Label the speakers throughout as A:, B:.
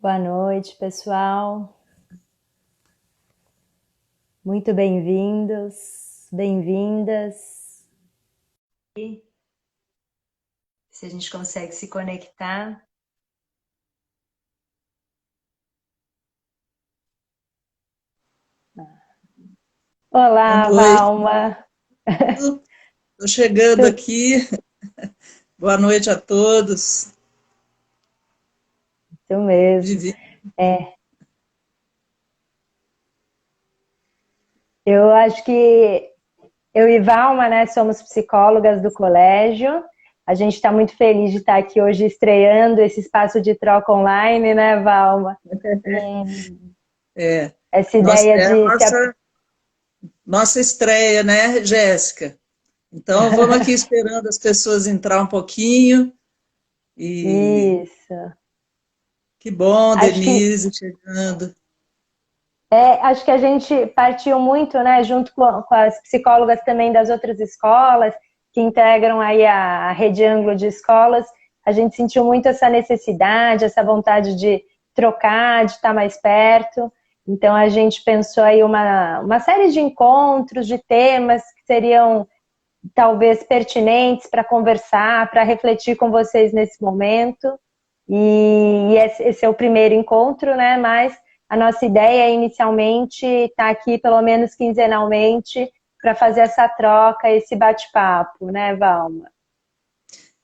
A: Boa noite, pessoal. Muito bem-vindos, bem-vindas. Se a gente consegue se conectar.
B: Boa
A: Olá,
B: noite,
A: Valma.
B: estou chegando aqui. Boa noite a todos.
A: Isso mesmo.
B: Vivi.
A: É, eu acho que eu e Valma, né, somos psicólogas do colégio. A gente está muito feliz de estar aqui hoje estreando esse espaço de troca online, né, Valma?
B: É,
A: Essa ideia
B: é a
A: de se...
B: nossa estreia, né, Jéssica? Então, vamos aqui esperando as pessoas entrar um pouquinho. E
A: Isso.
B: que bom,
A: Acho que
B: Denise chegando.
A: Acho que a gente partiu muito, né, junto com as psicólogas também das outras escolas, que integram aí a rede Anglo de escolas, a gente sentiu muito essa necessidade, essa vontade de trocar, de estar mais perto. Então a gente pensou aí uma série de encontros, de temas que seriam talvez pertinentes para conversar, para refletir com vocês nesse momento. E esse é o primeiro encontro, né? Mas a nossa ideia é inicialmente estar aqui pelo menos quinzenalmente para fazer essa troca, esse bate-papo, né, Valma?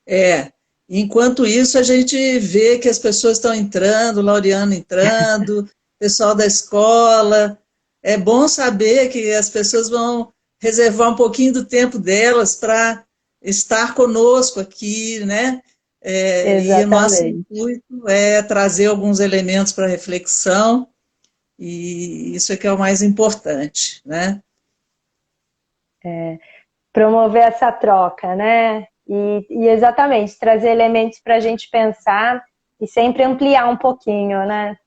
B: É, enquanto isso, a gente vê que as pessoas estão entrando, Laureano entrando, pessoal da escola. É bom saber que as pessoas vão reservar um pouquinho do tempo delas para estar conosco aqui, né? E o nosso
A: Exatamente.
B: intuito é trazer alguns elementos para reflexão, e isso é que é o mais importante, né?
A: Promover essa troca, né? E exatamente, trazer elementos para a gente pensar e sempre ampliar um pouquinho, né?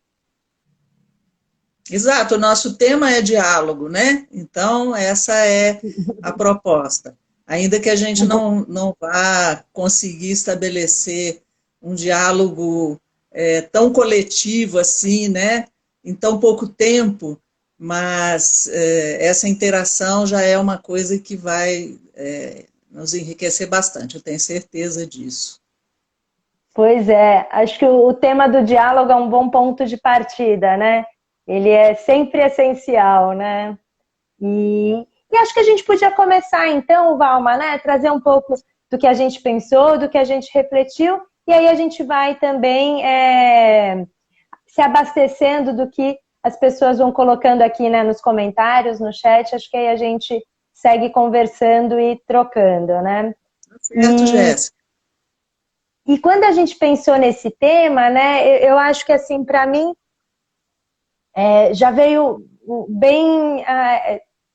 B: Exato, o nosso tema é diálogo, né? Então, essa é a proposta. Ainda que a gente não vá conseguir estabelecer um diálogo tão coletivo assim, né? Em tão pouco tempo, mas essa interação já é uma coisa que vai nos enriquecer bastante, eu tenho certeza disso.
A: Pois é, acho que o tema do diálogo é um bom ponto de partida, né? Ele é sempre essencial, né? E acho que a gente podia começar então, Valma, né? Trazer um pouco do que a gente pensou, do que a gente refletiu, e aí a gente vai também se abastecendo do que as pessoas vão colocando aqui, né, nos comentários, no chat. Acho que aí a gente segue conversando e trocando, né?
B: Tá certo,
A: E
B: Jéssica?
A: E quando a gente pensou nesse tema, né, eu acho que assim, para mim, já veio bem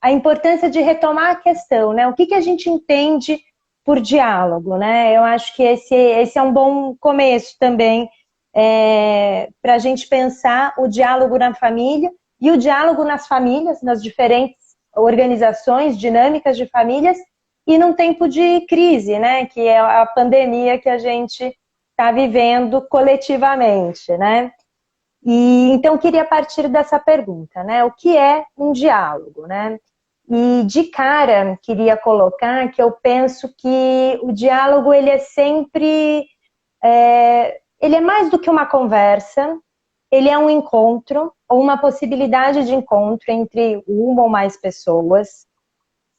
A: a importância de retomar a questão, né? O que a gente entende por diálogo, né? Eu acho que esse é um bom começo também para a gente pensar o diálogo na família e o diálogo nas famílias, nas diferentes organizações, dinâmicas de famílias, e num tempo de crise, né? Que é a pandemia que a gente está vivendo coletivamente, né? E então eu queria partir dessa pergunta, né? O que é um diálogo, né? E de cara queria colocar que eu penso que o diálogo ele é sempre, ele é mais do que uma conversa, ele é um encontro ou uma possibilidade de encontro entre uma ou mais pessoas.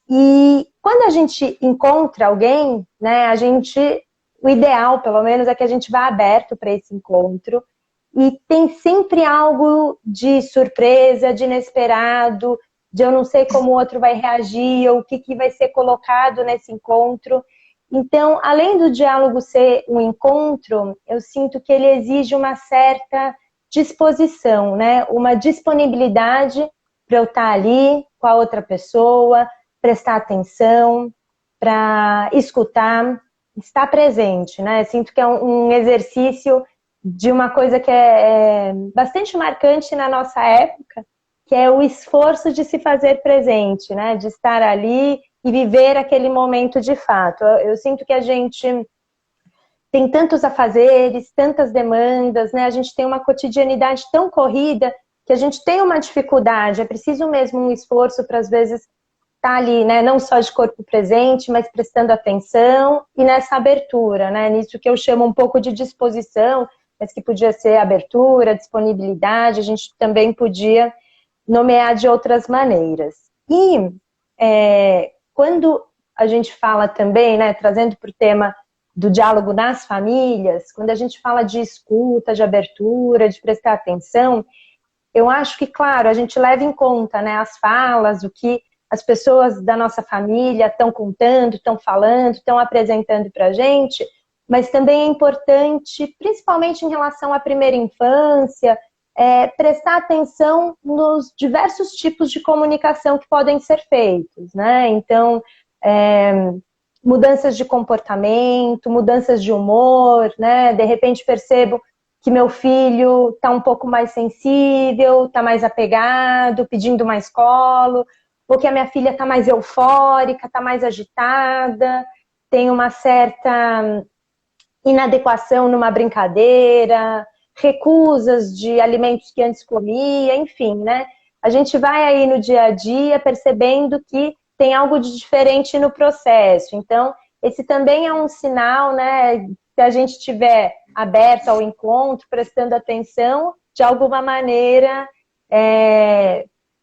A: E quando a gente encontra alguém, né? O ideal, pelo menos, é que a gente vá aberto para esse encontro e tem sempre algo de surpresa, de inesperado, de eu não sei como o outro vai reagir, ou o que vai ser colocado nesse encontro. Então, além do diálogo ser um encontro, eu sinto que ele exige uma certa disposição, né? Uma disponibilidade para eu estar ali com a outra pessoa, prestar atenção, para escutar, estar presente, né? Sinto que é um exercício de uma coisa que é bastante marcante na nossa época, que é o esforço de se fazer presente, né? De estar ali e viver aquele momento de fato. Eu sinto que a gente tem tantos afazeres, tantas demandas, né? A gente tem uma cotidianidade tão corrida que a gente tem uma dificuldade, é preciso mesmo um esforço para, às vezes, estar ali, né? Não só de corpo presente, mas prestando atenção e nessa abertura, né? Nisso que eu chamo um pouco de disposição, mas que podia ser abertura, disponibilidade, a gente também podia nomear de outras maneiras. E quando a gente fala também, né, trazendo para o tema do diálogo nas famílias, quando a gente fala de escuta, de abertura, de prestar atenção, eu acho que, claro, a gente leva em conta, né, as falas, o que as pessoas da nossa família estão contando, estão falando, estão apresentando para a gente, mas também é importante, principalmente em relação à primeira infância, prestar atenção nos diversos tipos de comunicação que podem ser feitos, né? Então, mudanças de comportamento, mudanças de humor, né? De repente percebo que meu filho está um pouco mais sensível, está mais apegado, pedindo mais colo, ou que a minha filha está mais eufórica, está mais agitada, tem uma certa inadequação numa brincadeira, recusas de alimentos que antes comia, enfim, né? A gente vai aí no dia a dia percebendo que tem algo de diferente no processo. Então, esse também é um sinal, né? Se a gente estiver aberto ao encontro, prestando atenção, de alguma maneira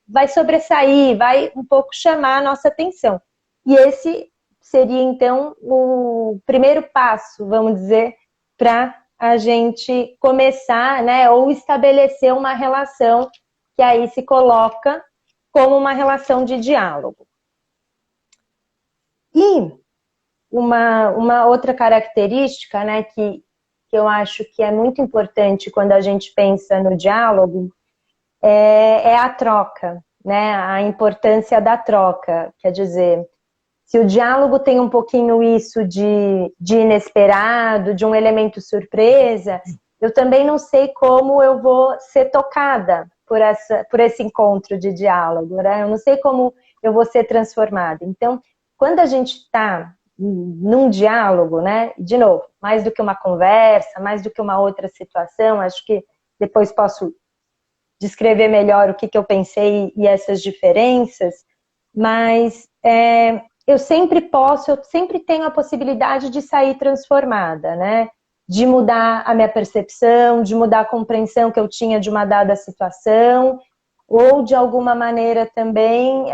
A: vai sobressair, vai um pouco chamar a nossa atenção. E esse seria, então, o primeiro passo, vamos dizer, para a gente começar, né, ou estabelecer uma relação que aí se coloca como uma relação de diálogo. E uma outra característica, né, que eu acho que é muito importante quando a gente pensa no diálogo é a troca, né, a importância da troca. Quer dizer, se o diálogo tem um pouquinho isso de inesperado, de um elemento surpresa, eu também não sei como eu vou ser tocada por esse encontro de diálogo, né? Eu não sei como eu vou ser transformada. Então, quando a gente está num diálogo, né? De novo, mais do que uma conversa, mais do que uma outra situação, acho que depois posso descrever melhor o que eu pensei e essas diferenças, mas eu sempre tenho a possibilidade de sair transformada, né? De mudar a minha percepção, de mudar a compreensão que eu tinha de uma dada situação, ou de alguma maneira também,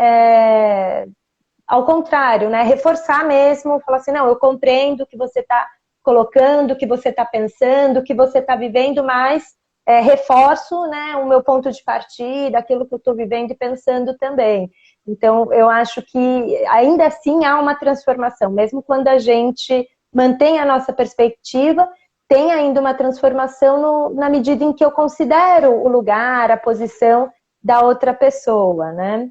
A: ao contrário, né? Reforçar mesmo, falar assim, não, eu compreendo o que você está colocando, o que você está pensando, o que você está vivendo, mas reforço, né, o meu ponto de partida, aquilo que eu estou vivendo e pensando também. Então, eu acho que ainda assim há uma transformação, mesmo quando a gente mantém a nossa perspectiva, tem ainda uma transformação na medida em que eu considero o lugar, a posição da outra pessoa, né?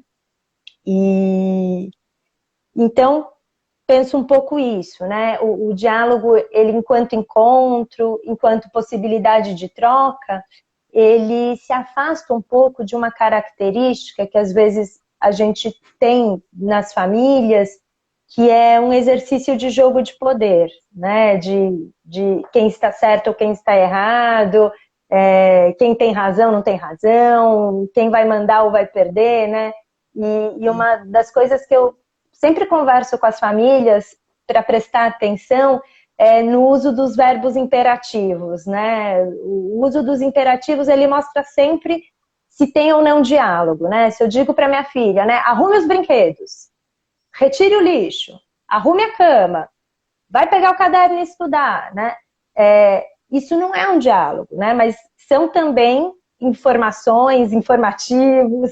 A: E então, penso um pouco isso, né? O diálogo, ele enquanto encontro, enquanto possibilidade de troca, ele se afasta um pouco de uma característica que às vezes a gente tem nas famílias, que é um exercício de jogo de poder, né? De quem está certo ou quem está errado, quem tem razão, não tem razão, quem vai mandar ou vai perder, né? E uma das coisas que eu sempre converso com as famílias para prestar atenção no uso dos verbos imperativos, né? O uso dos imperativos, ele mostra sempre se tem ou não diálogo, né? Se eu digo para minha filha, né, arrume os brinquedos, retire o lixo, arrume a cama, vai pegar o caderno e estudar, né? Isso não é um diálogo, né? Mas são também informações, informativos,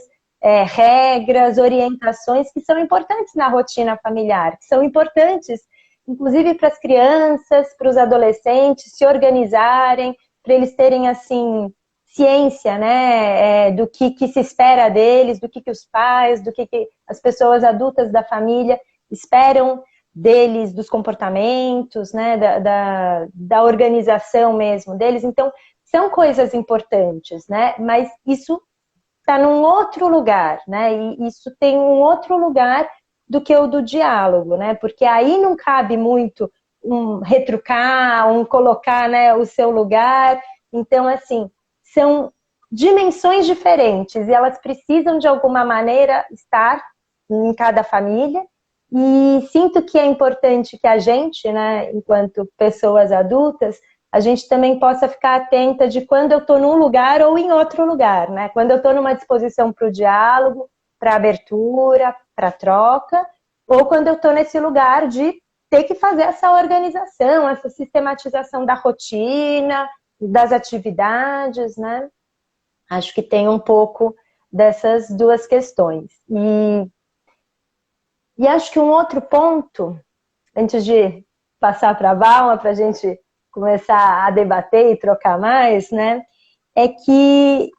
A: regras, orientações que são importantes na rotina familiar, que são importantes, inclusive para as crianças, para os adolescentes se organizarem, para eles terem, assim, ciência, né, do que se espera deles, do que os pais, do que as pessoas adultas da família esperam deles, dos comportamentos, né, da organização mesmo deles. Então, são coisas importantes, né, mas isso está num outro lugar, né? E isso tem um outro lugar do que o do diálogo, né? Porque aí não cabe muito retrucar, colocar, né, o seu lugar. Então, assim, são dimensões diferentes e elas precisam, de alguma maneira, estar em cada família. E sinto que é importante que a gente, né, enquanto pessoas adultas, a gente também possa ficar atenta de quando eu estou num lugar ou em outro lugar, né? Quando eu estou numa disposição para o diálogo, para abertura, para troca, ou quando eu estou nesse lugar de ter que fazer essa organização, essa sistematização da rotina, das atividades, né? Acho que tem um pouco dessas duas questões. E acho que um outro ponto, antes de passar para a Valma, para a gente começar a debater e trocar mais, né, é que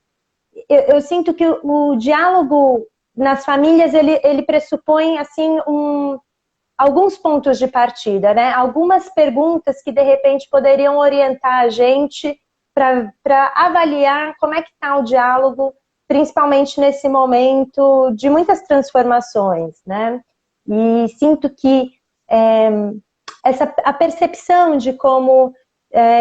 A: eu sinto que o diálogo nas famílias, ele pressupõe, assim, alguns pontos de partida, né? Algumas perguntas que, de repente, poderiam orientar a gente para avaliar como é que está o diálogo, principalmente nesse momento de muitas transformações, né? E sinto que a percepção de como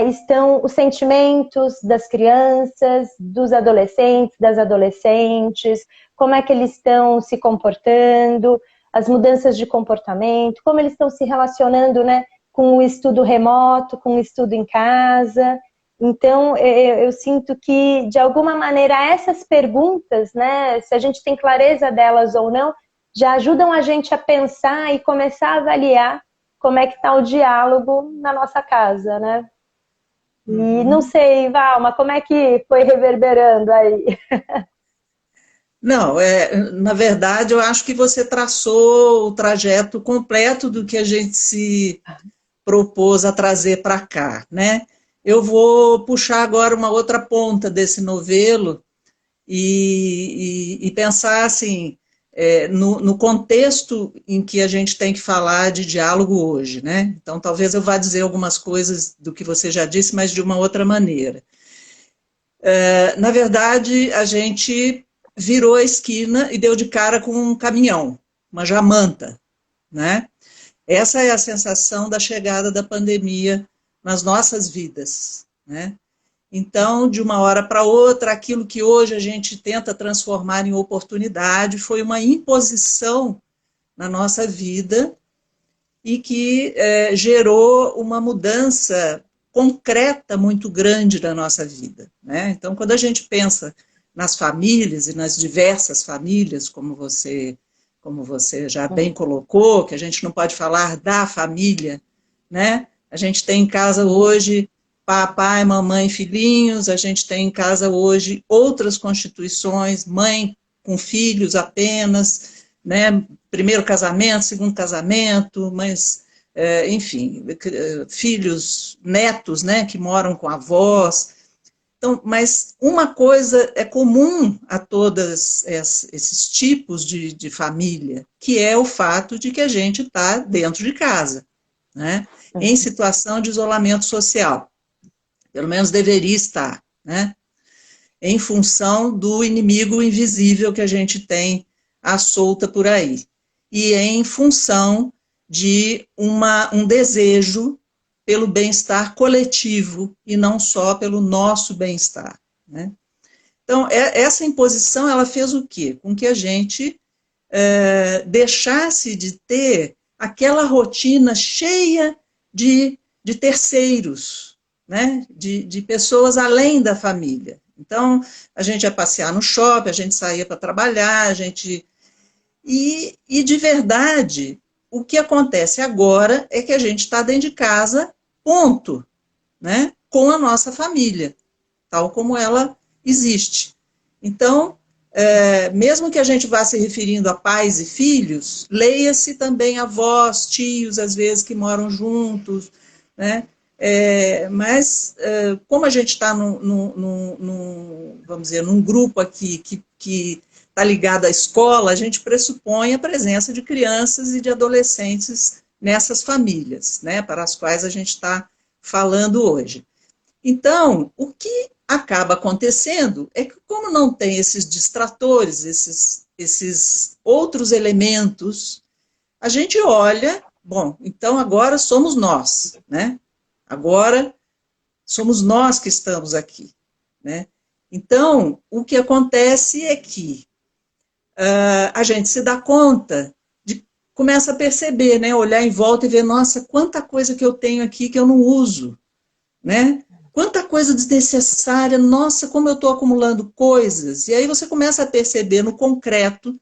A: estão os sentimentos das crianças, dos adolescentes, das adolescentes, como é que eles estão se comportando, as mudanças de comportamento, como eles estão se relacionando, né, com o estudo remoto, com o estudo em casa. Então, eu sinto que, de alguma maneira, essas perguntas, né, se a gente tem clareza delas ou não, já ajudam a gente a pensar e começar a avaliar como é que está o diálogo na nossa casa, né? E não sei, Valma, como é que foi reverberando aí?
B: Não, na verdade, eu acho que você traçou o trajeto completo do que a gente se propôs a trazer para cá, né? Eu vou puxar agora uma outra ponta desse novelo e pensar assim, no contexto em que a gente tem que falar de diálogo hoje, né? Então, talvez eu vá dizer algumas coisas do que você já disse, mas de uma outra maneira. Na verdade, a gente virou a esquina e deu de cara com um caminhão, uma jamanta, né? Essa é a sensação da chegada da pandemia nas nossas vidas, né? Então, de uma hora para outra, aquilo que hoje a gente tenta transformar em oportunidade foi uma imposição na nossa vida e que gerou uma mudança concreta muito grande na nossa vida, né? Então, quando a gente pensa nas famílias e nas diversas famílias, como você já bem colocou, que a gente não pode falar da família, né? A gente tem em casa hoje papai, mamãe, filhinhos, a gente tem em casa hoje outras constituições, mãe com filhos apenas, né? Primeiro casamento, segundo casamento, mas, enfim, filhos, netos, né, que moram com avós. Então, mas uma coisa é comum a todos esses tipos de família, que é o fato de que a gente está dentro de casa, né, em situação de isolamento social. Pelo menos deveria estar, né, em função do inimigo invisível que a gente tem à solta por aí. E em função de um desejo pelo bem-estar coletivo e não só pelo nosso bem-estar, né? Então, essa imposição, ela fez o quê? Com que a gente deixasse de ter aquela rotina cheia de terceiros, né? De pessoas além da família. Então, a gente ia passear no shopping, a gente saía para trabalhar, a gente... E de verdade, o que acontece agora é que a gente está dentro de casa, ponto, né? Com a nossa família, tal como ela existe. Então, mesmo que a gente vá se referindo a pais e filhos, leia-se também avós, tios, às vezes, que moram juntos, né? Mas, como a gente está vamos dizer, num grupo aqui que está ligado à escola, a gente pressupõe a presença de crianças e de adolescentes nessas famílias, né, para as quais a gente está falando hoje. Então, o que acaba acontecendo é que, como não tem esses distratores, esses outros elementos, a gente olha bom, então agora somos nós, né? Agora somos nós que estamos aqui, né? Então, o que acontece é que a gente se dá conta, começa a perceber, né? Olhar em volta e ver, nossa, quanta coisa que eu tenho aqui que eu não uso, né? Quanta coisa desnecessária, nossa, como eu estou acumulando coisas. E aí você começa a perceber no concreto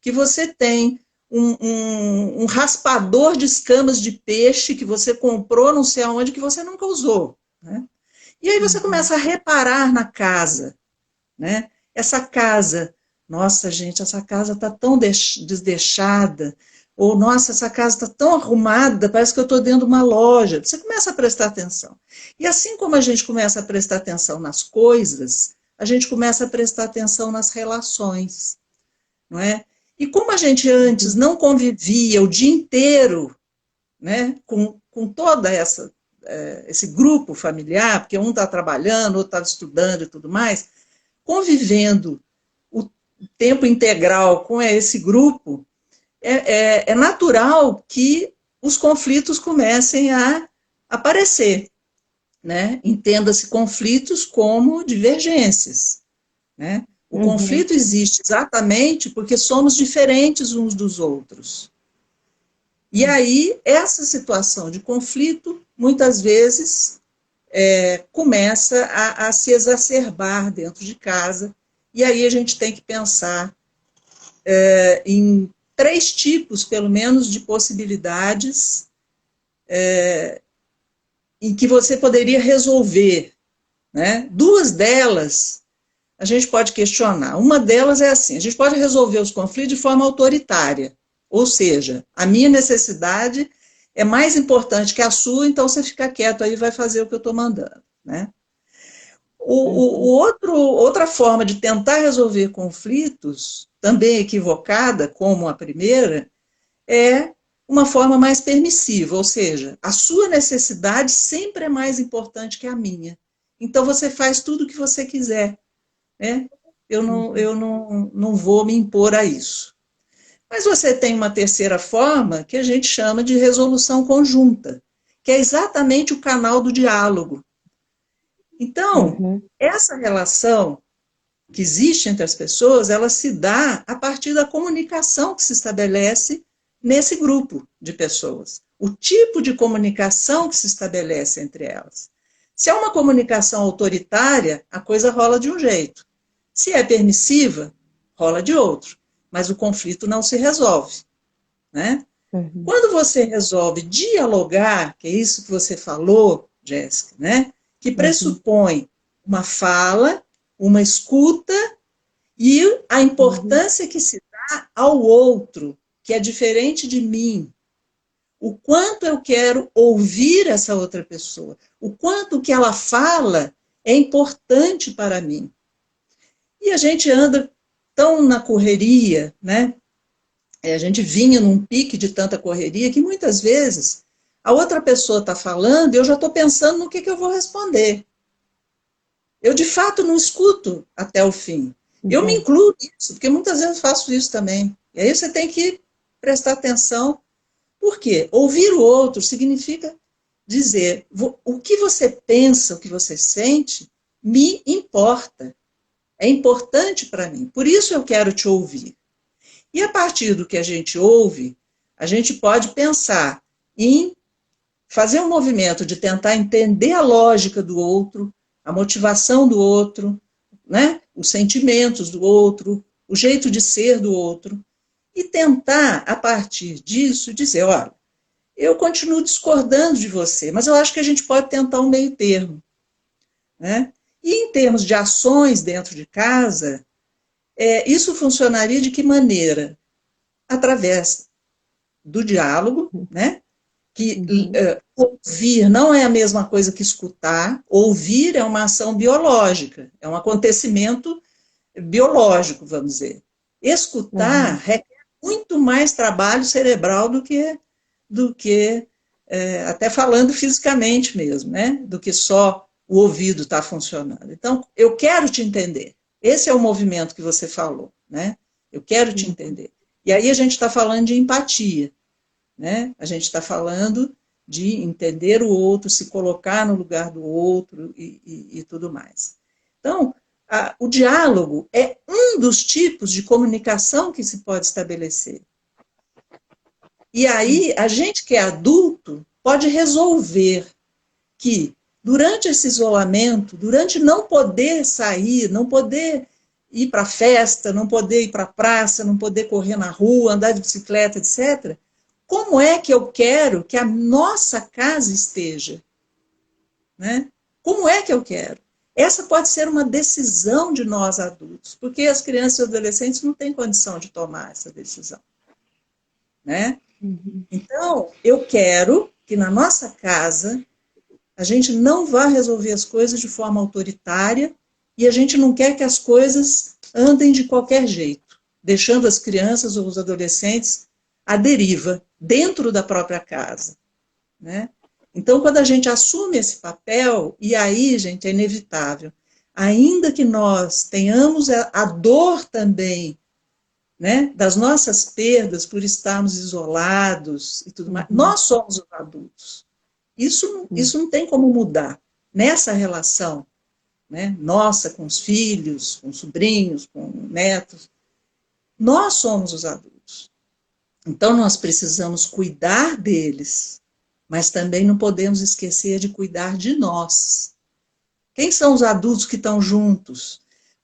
B: que você tem um raspador de escamas de peixe que você comprou não sei aonde, que você nunca usou, né? E aí você começa a reparar na casa, né? Essa casa, nossa, gente, essa casa está tão desdeixada, ou, nossa, essa casa está tão arrumada, parece que eu estou dentro de uma loja. Você começa a prestar atenção. E assim como a gente começa a prestar atenção nas coisas, a gente começa a prestar atenção nas relações, não é? E como a gente antes não convivia o dia inteiro, né, com toda esse grupo familiar, porque um está trabalhando, outro está estudando e tudo mais, convivendo o tempo integral com esse grupo, é natural que os conflitos comecem a aparecer, né? Entenda-se conflitos como divergências, né? O conflito existe exatamente porque somos diferentes uns dos outros. E aí, essa situação de conflito, muitas vezes, começa a se exacerbar dentro de casa, e aí a gente tem que pensar em 3 tipos, pelo menos, de possibilidades em que você poderia resolver, né? 2 delas a gente pode questionar. Uma delas é assim, a gente pode resolver os conflitos de forma autoritária, ou seja, a minha necessidade é mais importante que a sua, então você fica quieto aí e vai fazer o que eu estou mandando, né? Outra forma de tentar resolver conflitos, também equivocada, como a primeira, é uma forma mais permissiva, ou seja, a sua necessidade sempre é mais importante que a minha. Então você faz tudo o que você quiser, né? Eu não vou me impor a isso. Mas você tem uma terceira forma que a gente chama de resolução conjunta, que é exatamente o canal do diálogo. Então, essa relação que existe entre as pessoas, ela se dá a partir da comunicação que se estabelece nesse grupo de pessoas. O tipo de comunicação que se estabelece entre elas. Se é uma comunicação autoritária, a coisa rola de um jeito. Se é permissiva, rola de outro. Mas o conflito não se resolve, né? Quando você resolve dialogar, que é isso que você falou, Jéssica, né? Que pressupõe uma fala, uma escuta e a importância que se dá ao outro, que é diferente de mim. O quanto eu quero ouvir essa outra pessoa, o quanto o que ela fala é importante para mim. E a gente anda tão na correria, né? A gente vinha num pique de tanta correria que muitas vezes a outra pessoa está falando e eu já estou pensando no que eu vou responder. Eu, de fato, não escuto até o fim. Eu me incluo nisso, porque muitas vezes faço isso também. E aí você tem que prestar atenção. Por quê? Ouvir o outro significa dizer o que você pensa, o que você sente, me importa. É importante para mim. Por isso eu quero te ouvir. E a partir do que a gente ouve, a gente pode pensar em fazer um movimento de tentar entender a lógica do outro, a motivação do outro, né? Os sentimentos do outro, o jeito de ser do outro, e tentar, a partir disso, dizer, olha, eu continuo discordando de você, mas eu acho que a gente pode tentar um meio termo, né? E em termos de ações dentro de casa, isso funcionaria de que maneira? Através do diálogo, né? Que ouvir não é a mesma coisa que escutar. Ouvir é uma ação biológica, é um acontecimento biológico, vamos dizer. Escutar requer muito mais trabalho cerebral do que até falando fisicamente mesmo, né? Do que só o ouvido está funcionando. Então, eu quero te entender. Esse é o movimento que você falou, né? Eu quero te entender. E aí a gente está falando de empatia, né? A gente está falando de entender o outro, se colocar no lugar do outro e tudo mais. Então, o diálogo é um dos tipos de comunicação que se pode estabelecer. E aí, a gente que é adulto pode resolver que, durante esse isolamento, durante não poder sair, não poder ir para a festa, não poder ir para a praça, não poder correr na rua, andar de bicicleta, etc., como é que eu quero que a nossa casa esteja? Né? Como é que eu quero? Essa pode ser uma decisão de nós adultos, porque as crianças e adolescentes não têm condição de tomar essa decisão. Né? Então, eu quero que na nossa casa a gente não vá resolver as coisas de forma autoritária e a gente não quer que as coisas andem de qualquer jeito, deixando as crianças ou os adolescentes à deriva, dentro da própria casa. Né? Então, quando a gente assume esse papel, e aí, gente, é inevitável, ainda que nós tenhamos a dor também, né, das nossas perdas por estarmos isolados e tudo mais, nós somos os adultos. Isso não tem como mudar nessa relação, né, nossa com os filhos, com os sobrinhos, com netos. Nós somos os adultos. Então, nós precisamos cuidar deles, mas também não podemos esquecer de cuidar de nós. Quem são os adultos que estão juntos?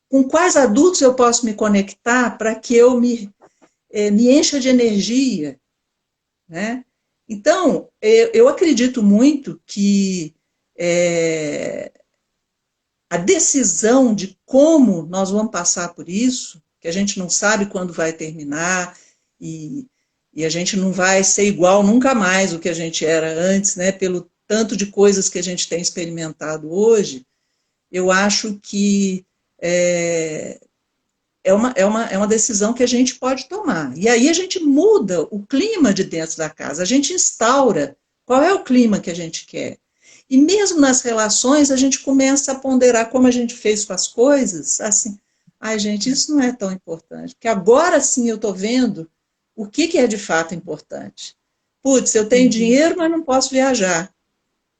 B: Com quais adultos eu posso me conectar para que eu me encha de energia? Né? Então, eu acredito muito que a decisão de como nós vamos passar por isso, que a gente não sabe quando vai terminar, e a gente não vai ser igual nunca mais o que a gente era antes, né, pelo tanto de coisas que a gente tem experimentado hoje, eu acho que é uma decisão que a gente pode tomar. E aí a gente muda o clima de dentro da casa, a gente instaura qual é o clima que a gente quer. E mesmo nas relações, a gente começa a ponderar como a gente fez com as coisas, assim, ai gente, isso não é tão importante, porque agora sim eu estou vendo o que é de fato importante. Putz, eu tenho dinheiro, mas não posso viajar.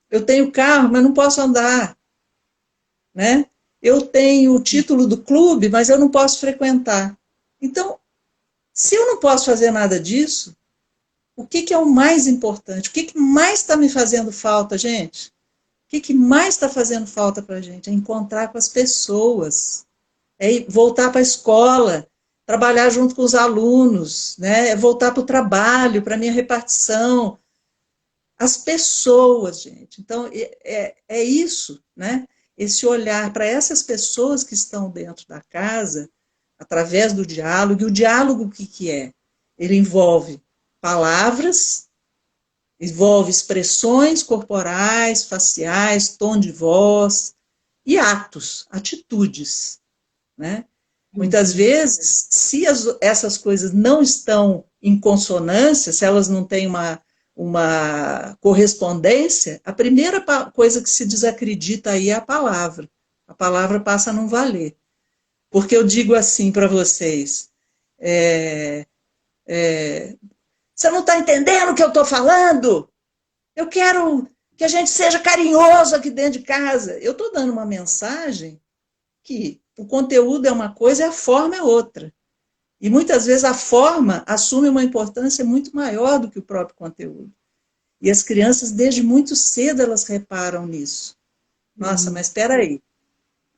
B: Eu tenho carro, mas não posso andar. Né? Eu tenho o título do clube, mas eu não posso frequentar. Então, se eu não posso fazer nada disso, o que é o mais importante? O que mais está me fazendo falta, gente? O que mais está fazendo falta para a gente? É encontrar com as pessoas, é voltar para a escola, trabalhar junto com os alunos, né? É voltar para o trabalho, para a minha repartição. As pessoas, gente. Então, é isso, né? Esse olhar para essas pessoas que estão dentro da casa, através do diálogo. E o diálogo, o que é? Ele envolve palavras, envolve expressões corporais, faciais, tom de voz e atos, atitudes. Né? Muitas vezes, se essas coisas não estão em consonância, se elas não têm uma correspondência, a primeira coisa que se desacredita aí é a palavra. A palavra passa a não valer. Porque eu digo assim para vocês, você não está entendendo o que eu estou falando? Eu quero que a gente seja carinhoso aqui dentro de casa. Eu estou dando uma mensagem que o conteúdo é uma coisa e a forma é outra. E muitas vezes a forma assume uma importância muito maior do que o próprio conteúdo. E as crianças, desde muito cedo, elas reparam nisso. Nossa, mas espera aí.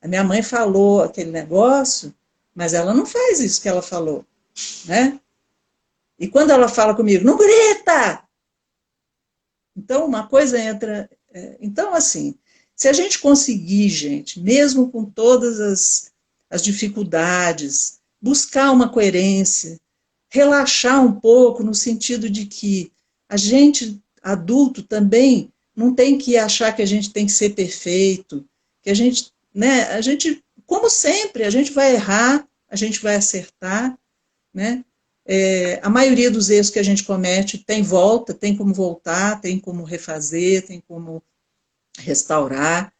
B: A minha mãe falou aquele negócio, mas ela não faz isso que ela falou. Né? E quando ela fala comigo, não grita! Então, uma coisa entra... Então, assim, se a gente conseguir, gente, mesmo com todas as dificuldades, buscar uma coerência, relaxar um pouco no sentido de que a gente, adulto, também não tem que achar que a gente tem que ser perfeito, que a gente, como sempre, a gente vai errar, a gente vai acertar, né? A maioria dos erros que a gente comete tem volta, tem como voltar, tem como refazer, tem como restaurar.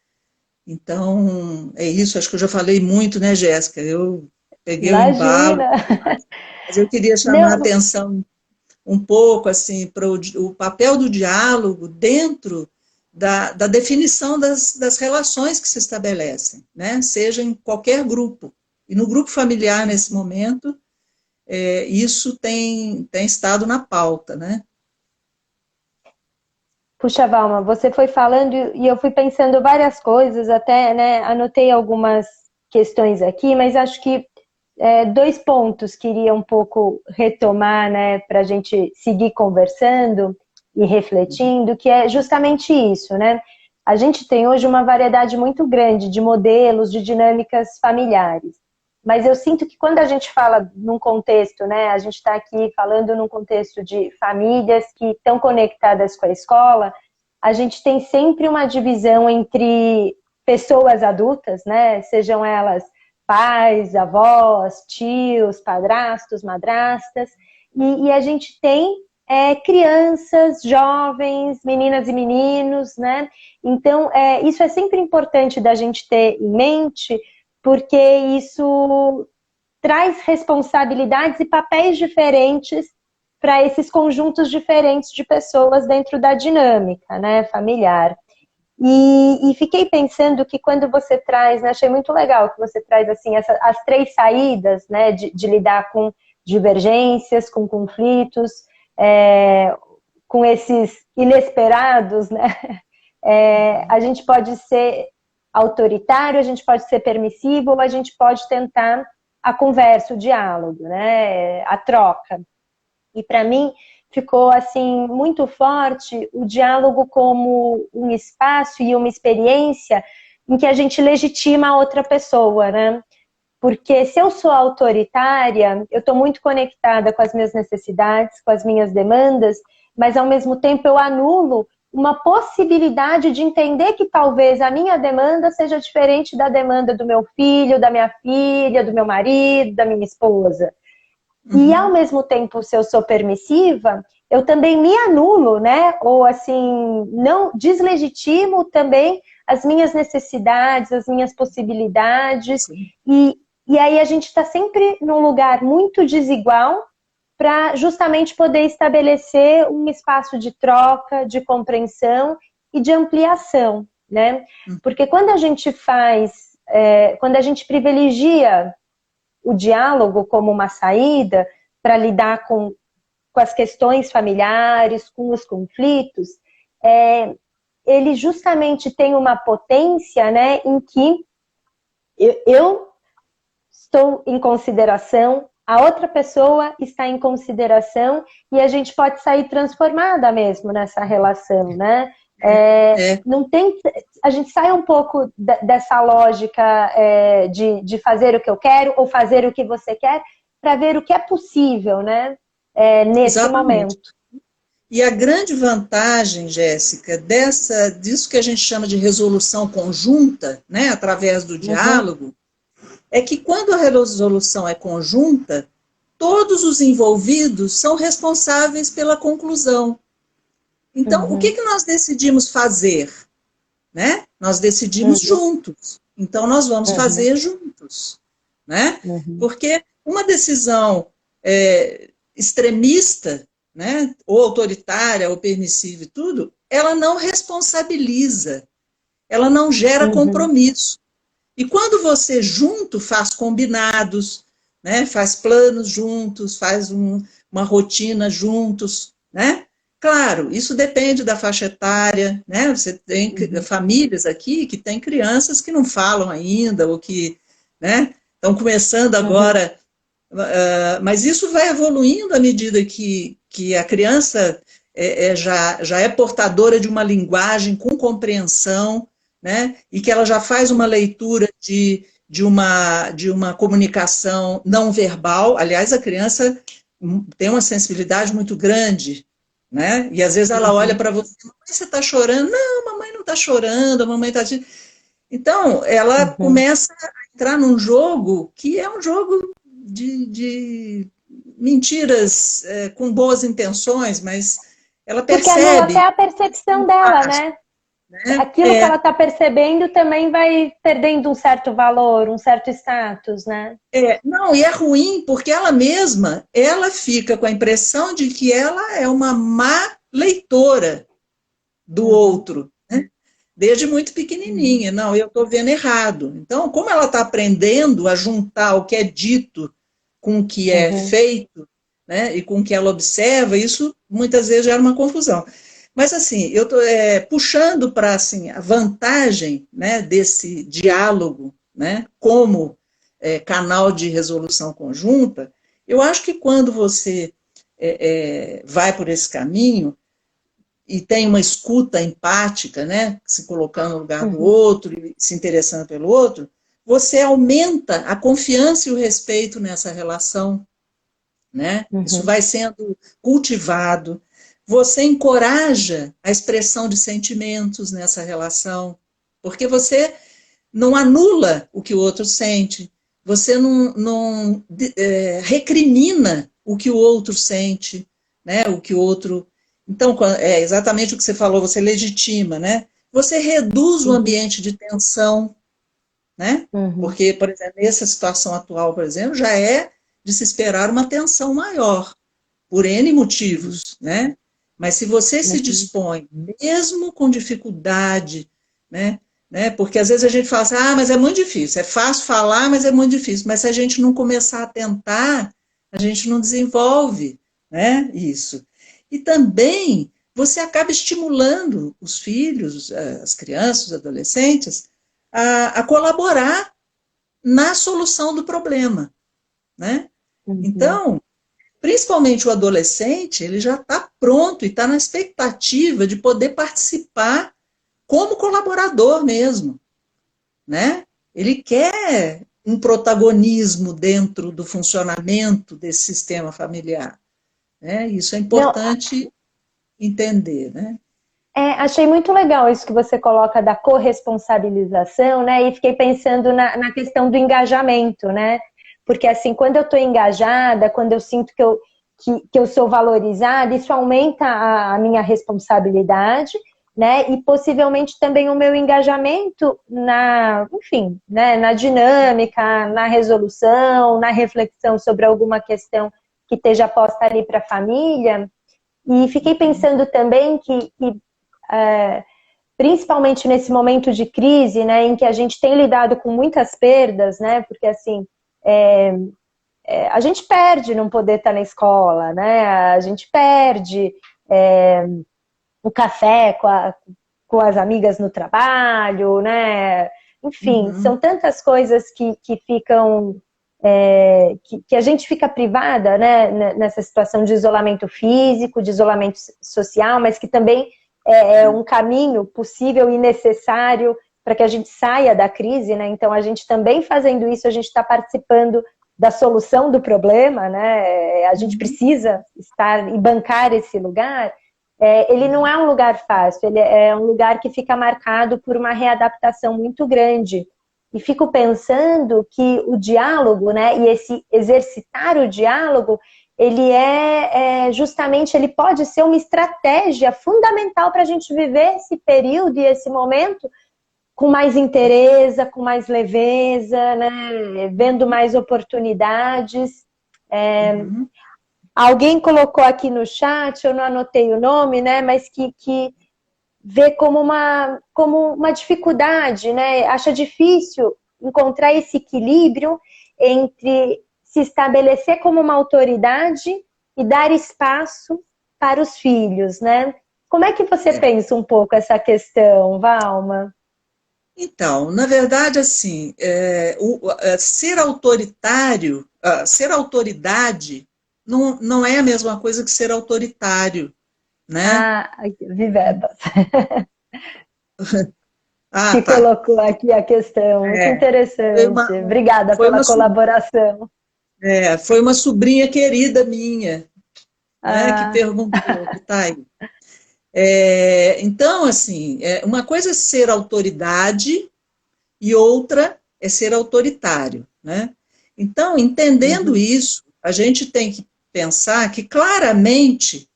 B: Então, é isso, acho que eu já falei muito, né, Jéssica? Eu peguei o embalo, mas eu queria chamar a atenção um pouco assim para o papel do diálogo dentro da definição das relações que se estabelecem, né? Seja em qualquer grupo. E no grupo familiar, nesse momento, isso tem estado na pauta, né?
A: Puxa, Valma, você foi falando e eu fui pensando várias coisas, até, né, anotei algumas questões aqui, mas acho que dois pontos queria um pouco retomar, né, para a gente seguir conversando e refletindo, que é justamente isso, né? A gente tem hoje uma variedade muito grande de modelos, de dinâmicas familiares. Mas eu sinto que quando a gente fala num contexto, né, a gente está aqui falando num contexto de famílias que estão conectadas com a escola, a gente tem sempre uma divisão entre pessoas adultas, né, sejam elas pais, avós, tios, padrastos, madrastas, e a gente tem crianças, jovens, meninas e meninos, né? Então, isso é sempre importante da gente ter em mente, porque isso traz responsabilidades e papéis diferentes para esses conjuntos diferentes de pessoas dentro da dinâmica, né, familiar. E fiquei pensando que quando você traz, né, achei muito legal que você traz assim as três saídas, né, de lidar com divergências, com conflitos, com esses inesperados, né? A gente pode ser autoritário, a gente pode ser permissivo, ou a gente pode tentar a conversa, o diálogo, né? A troca. E para mim ficou assim muito forte o diálogo como um espaço e uma experiência em que a gente legitima a outra pessoa, né? Porque se eu sou autoritária, eu estou muito conectada com as minhas necessidades, com as minhas demandas, mas ao mesmo tempo eu anulo uma possibilidade de entender que talvez a minha demanda seja diferente da demanda do meu filho, da minha filha, do meu marido, da minha esposa. E ao mesmo tempo, se eu sou permissiva, eu também me anulo, né? Ou assim, não deslegitimo também as minhas necessidades, as minhas possibilidades. E aí a gente está sempre num lugar muito desigual para justamente poder estabelecer um espaço de troca, de compreensão e de ampliação, né? Porque quando a gente quando a gente privilegia o diálogo como uma saída para lidar com as questões familiares, com os conflitos, ele justamente tem uma potência, né, em que eu estou em consideração, a outra pessoa está em consideração e a gente pode sair transformada mesmo nessa relação, né? Não tem, a gente sai um pouco dessa lógica de fazer o que eu quero ou fazer o que você quer para ver o que é possível, né? Nesse
B: Exatamente.
A: momento.
B: E a grande vantagem, Jéssica, disso que a gente chama de resolução conjunta, né, através do diálogo, é que quando a resolução é conjunta, todos os envolvidos são responsáveis pela conclusão. Então, o que nós decidimos fazer? Né? Nós decidimos juntos. Então, nós vamos fazer juntos. Né? Porque uma decisão extremista, né, ou autoritária, ou permissiva e tudo, ela não responsabiliza, ela não gera compromisso. E quando você junto faz combinados, né, faz planos juntos, faz uma rotina juntos, né? Claro, isso depende da faixa etária, né? Você tem famílias aqui que têm crianças que não falam ainda, ou que, né, estão começando agora, mas isso vai evoluindo à medida que a criança já é portadora de uma linguagem com compreensão, né? E que ela já faz uma leitura de uma comunicação não verbal. Aliás, a criança tem uma sensibilidade muito grande, né? E às vezes ela olha para você, mamãe, você está chorando? Não, mamãe não está chorando, a mamãe está... Então, ela começa a entrar num jogo que é um jogo de mentiras com boas intenções, mas ela percebe...
A: Porque anula até a percepção dela, né?
B: né?
A: aquilo que ela está percebendo também vai perdendo um certo valor, um certo status, né?
B: Não, e é ruim porque ela mesma, ela fica com a impressão de que ela é uma má leitora do outro, né? Desde muito pequenininha. Não, eu estou vendo errado. Então, como ela está aprendendo a juntar o que é dito com o que é feito, né, e com o que ela observa, isso muitas vezes gera uma confusão. Mas, assim, eu estou puxando para assim, a vantagem, né, desse diálogo, né, como canal de resolução conjunta. Eu acho que quando você vai por esse caminho, e tem uma escuta empática, né, se colocando no lugar do outro e se interessando pelo outro, você aumenta a confiança e o respeito nessa relação, né? Isso vai sendo cultivado. Você encoraja a expressão de sentimentos nessa relação, porque você não anula o que o outro sente, você não recrimina o que o outro sente, né? O que o outro. Então, é exatamente o que você falou, você legitima, né? Você reduz o ambiente de tensão, né? Porque, por exemplo, nessa situação atual, por exemplo, já é de se esperar uma tensão maior, por N motivos, né? Mas se você se dispõe, mesmo com dificuldade, né? Porque às vezes a gente fala assim, mas é muito difícil, é fácil falar, mas é muito difícil. Mas se a gente não começar a tentar, a gente não desenvolve, né? Isso. E também você acaba estimulando os filhos, as crianças, os adolescentes, a colaborar na solução do problema, né? Então, principalmente o adolescente, ele já está pronto e está na expectativa de poder participar como colaborador mesmo, né? Ele quer um protagonismo dentro do funcionamento desse sistema familiar, né? Isso é importante entender, né?
A: Achei muito legal isso que você coloca da corresponsabilização, né? E fiquei pensando na questão do engajamento, né? Porque, assim, quando eu estou engajada, quando eu sinto que eu sou valorizada, isso aumenta a minha responsabilidade, né? E possivelmente também o meu engajamento enfim, né? Na dinâmica, na resolução, na reflexão sobre alguma questão que esteja posta ali para a família. E fiquei pensando também que principalmente nesse momento de crise, né, em que a gente tem lidado com muitas perdas, né, porque assim, a gente perde não poder estar na escola, né, a gente perde o café com as amigas no trabalho, né, enfim, são tantas coisas que ficam, que a gente fica privada, né, nessa situação de isolamento físico, de isolamento social, mas que também é um caminho possível e necessário para que a gente saia da crise, né? Então, a gente também fazendo isso, a gente está participando da solução do problema, né? A gente precisa estar e bancar esse lugar. Ele não é um lugar fácil, ele é um lugar que fica marcado por uma readaptação muito grande. E fico pensando que o diálogo, né? E esse exercitar o diálogo, ele justamente, ele pode ser uma estratégia fundamental para a gente viver esse período e esse momento com mais interesse, com mais leveza, né? Vendo mais oportunidades. Alguém colocou aqui no chat, eu não anotei o nome, né? Mas que vê como uma dificuldade, né? Acha difícil encontrar esse equilíbrio entre se estabelecer como uma autoridade e dar espaço para os filhos, né? Como é que você pensa um pouco essa questão, Valma?
B: Então, na verdade, assim, ser autoritário, ser autoridade não é a mesma coisa que ser autoritário, né?
A: Vivebas. Que
B: Tá.
A: colocou aqui a questão, muito interessante. Obrigada pela colaboração.
B: Foi uma sobrinha querida minha, né, que perguntou, que está aí. Então, assim, uma coisa é ser autoridade e outra é ser autoritário, né? Então, entendendo isso, a gente tem que pensar que claramente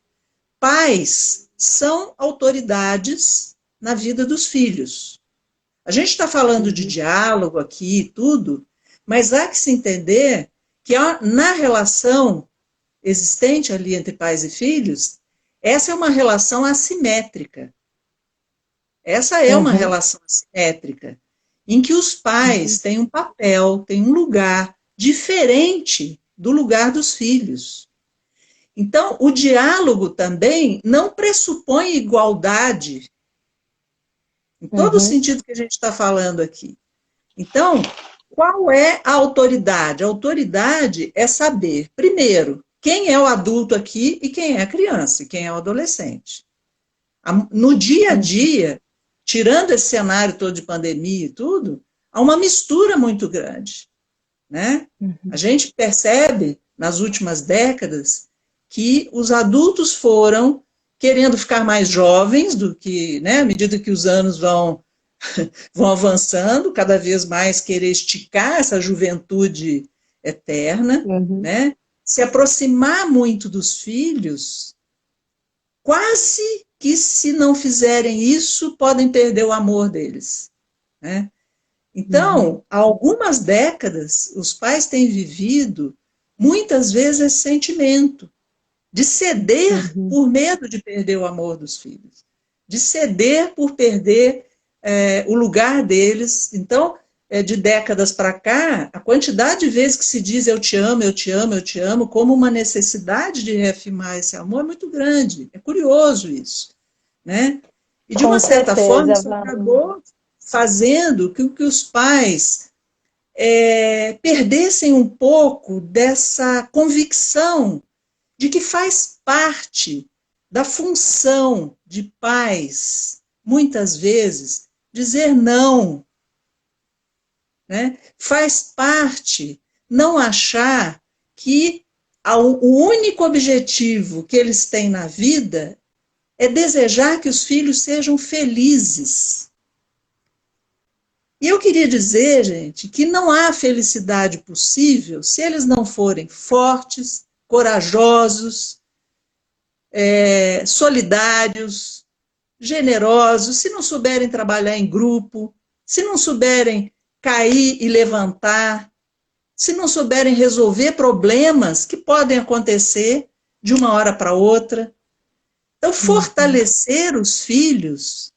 B: pais são autoridades, na vida dos filhos. A gente está falando de diálogo aqui e tudo, mas há que se entender que na relação existente ali entre pais e filhos, essa é uma relação assimétrica. Essa é uma relação assimétrica, em que os pais têm um papel, têm um lugar diferente do lugar dos filhos. Então, o diálogo também não pressupõe igualdade, em todo o sentido que a gente está falando aqui. Então, qual é a autoridade? A autoridade é saber, primeiro, quem é o adulto aqui e quem é a criança, e quem é o adolescente. No dia a dia, tirando esse cenário todo de pandemia e tudo, há uma mistura muito grande, né? A gente percebe, nas últimas décadas, que os adultos foram querendo ficar mais jovens do que, né, à medida que os anos vão avançando, cada vez mais querer esticar essa juventude eterna, né? Se aproximar muito dos filhos, quase que se não fizerem isso, podem perder o amor deles, né? Então, há algumas décadas, os pais têm vivido, muitas vezes, esse sentimento de ceder por medo de perder o amor dos filhos, de ceder por perder o lugar deles. Então, de décadas para cá, a quantidade de vezes que se diz eu te amo, eu te amo, eu te amo, como uma necessidade de reafirmar esse amor é muito grande. É curioso isso, né? E de uma certa forma, isso acabou fazendo que os pais perdessem um pouco dessa convicção de que faz parte da função de pais, muitas vezes, dizer não, né? Faz parte não achar que o único objetivo que eles têm na vida é desejar que os filhos sejam felizes. E eu queria dizer, gente, que não há felicidade possível se eles não forem fortes, corajosos, solidários, generosos, se não souberem trabalhar em grupo, se não souberem cair e levantar, se não souberem resolver problemas que podem acontecer de uma hora para outra. Então, fortalecer os filhos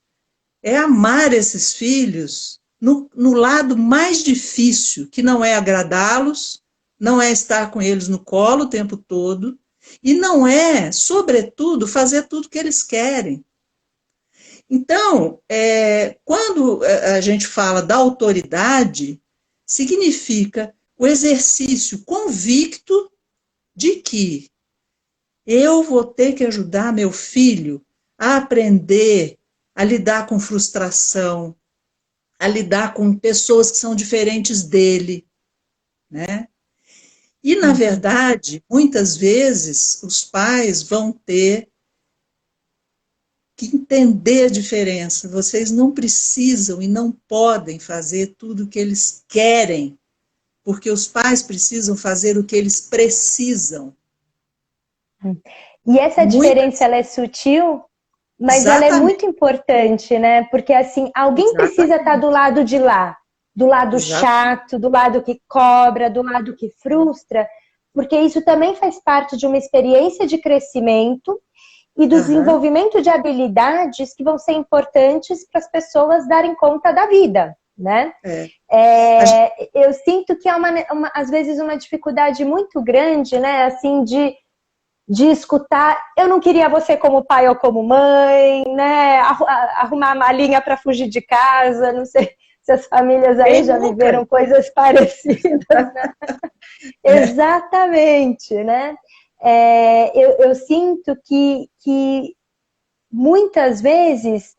B: é amar esses filhos no lado mais difícil, que não é agradá-los, não é estar com eles no colo o tempo todo, e não é, sobretudo, fazer tudo que eles querem. Então, quando a gente fala da autoridade, significa o exercício convicto de que eu vou ter que ajudar meu filho a aprender a lidar com frustração, a lidar com pessoas que são diferentes dele, né? E, na verdade, muitas vezes, os pais vão ter que entender a diferença. Vocês não precisam e não podem fazer tudo o que eles querem, porque os pais precisam fazer o que eles precisam.
A: E essa diferença, ela é sutil, mas
B: Exatamente.
A: ela é muito importante, né? Porque, assim, alguém precisa estar do lado de lá, do lado chato, do lado que cobra, do lado que frustra, porque isso também faz parte de uma experiência de crescimento e do desenvolvimento de habilidades que vão ser importantes para as pessoas darem conta da vida, né? Eu sinto que há, às vezes, uma dificuldade muito grande, né? Assim, de escutar, eu não queria você como pai ou como mãe, né? Arrumar a malinha para fugir de casa, não sei se as famílias aí já viveram coisas parecidas, né? Exatamente, né? Eu sinto que muitas vezes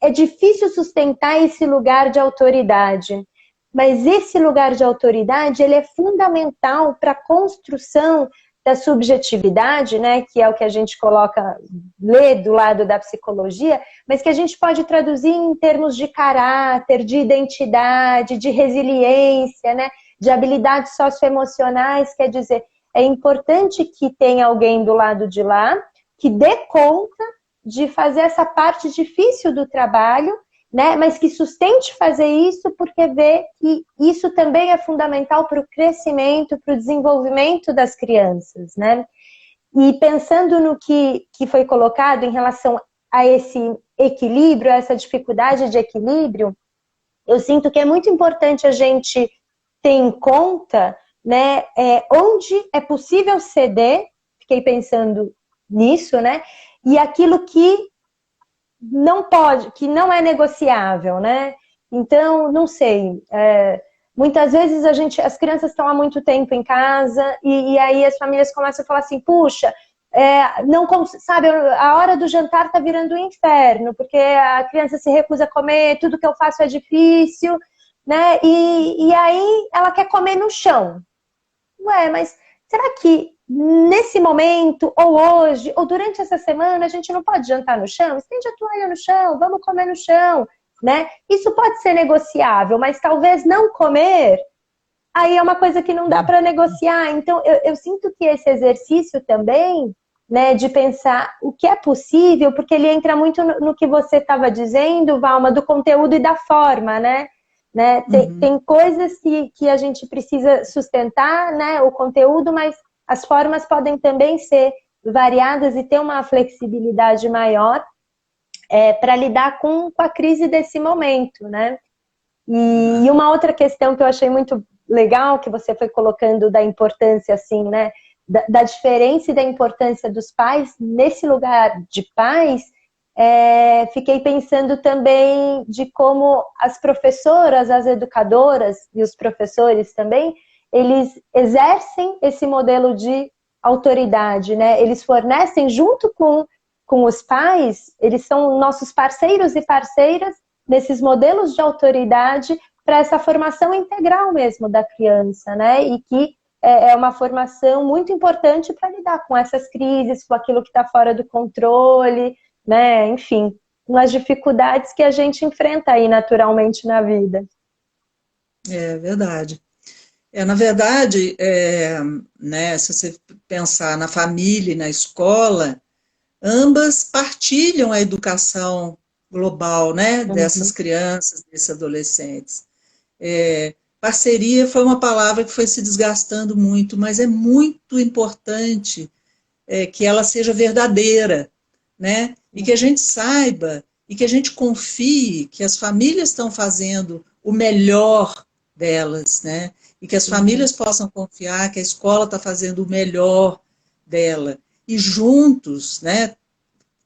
A: é difícil sustentar esse lugar de autoridade, mas esse lugar de autoridade ele é fundamental para a construção da subjetividade, né, que é o que a gente lê do lado da psicologia, mas que a gente pode traduzir em termos de caráter, de identidade, de resiliência, né, de habilidades socioemocionais. Quer dizer, é importante que tenha alguém do lado de lá que dê conta de fazer essa parte difícil do trabalho, né, mas que sustente fazer isso porque vê que isso também é fundamental para o crescimento, para o desenvolvimento das crianças, né? E pensando no que foi colocado em relação a esse equilíbrio, a essa dificuldade de equilíbrio, eu sinto que é muito importante a gente ter em conta, né, onde é possível ceder, fiquei pensando nisso, né, e aquilo que não pode, que não é negociável, né? Então, não sei, muitas vezes as crianças estão há muito tempo em casa e aí as famílias começam a falar assim, puxa, não sabe, a hora do jantar tá virando um inferno, porque a criança se recusa a comer, tudo que eu faço é difícil, né? E aí ela quer comer no chão. Ué, mas será que nesse momento, ou hoje, ou durante essa semana, a gente não pode jantar no chão? Estende a toalha no chão, vamos comer no chão, né? Isso pode ser negociável, mas talvez não comer, aí é uma coisa que não dá para negociar. Então, eu sinto que esse exercício também, né, de pensar o que é possível, porque ele entra muito no que você estava dizendo, Valma, do conteúdo e da forma, né? Tem coisas que a gente precisa sustentar, né, o conteúdo, mas as formas podem também ser variadas e ter uma flexibilidade maior para lidar com a crise desse momento, né? E uma outra questão que eu achei muito legal, que você foi colocando da importância, assim, né, da diferença e da importância dos pais nesse lugar de pais, fiquei pensando também de como as professoras, as educadoras e os professores também, eles exercem esse modelo de autoridade, né? Eles fornecem junto com os pais, eles são nossos parceiros e parceiras nesses modelos de autoridade para essa formação integral mesmo da criança, né? E que é uma formação muito importante para lidar com essas crises, com aquilo que está fora do controle, né? Enfim, com as dificuldades que a gente enfrenta aí naturalmente na vida.
B: É verdade. Na verdade, né, se você pensar na família e na escola, ambas partilham a educação global, né, dessas crianças, desses adolescentes. Parceria foi uma palavra que foi se desgastando muito, mas é muito importante que ela seja verdadeira, né, e que a gente saiba e que a gente confie que as famílias estão fazendo o melhor delas, né, e que as famílias possam confiar que a escola está fazendo o melhor dela. E juntos, né,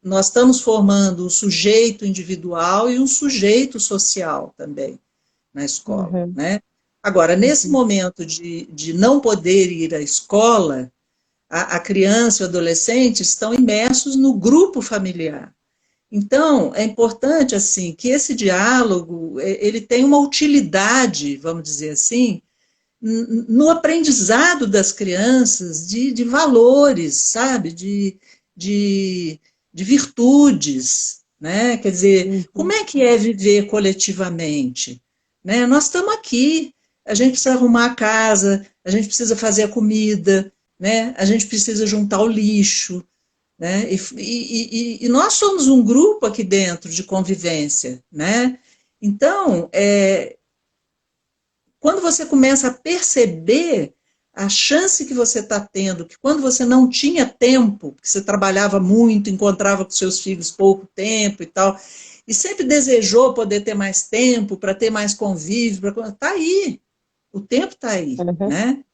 B: nós estamos formando um sujeito individual e um sujeito social também na escola, né? Agora, nesse momento de não poder ir à escola, a criança e o adolescente estão imersos no grupo familiar. Então, é importante, assim, que esse diálogo, ele tem uma utilidade, vamos dizer assim, no aprendizado das crianças de valores, sabe? De virtudes, né? Quer dizer, como é que é viver coletivamente? Né? Nós estamos aqui, a gente precisa arrumar a casa, a gente precisa fazer a comida, né? A gente precisa juntar o lixo, né? E nós somos um grupo aqui dentro de convivência, né? Então, quando você começa a perceber a chance que você está tendo, que quando você não tinha tempo, porque você trabalhava muito, encontrava com seus filhos pouco tempo e tal, e sempre desejou poder ter mais tempo, para ter mais convívio, está aí, o tempo está aí, né?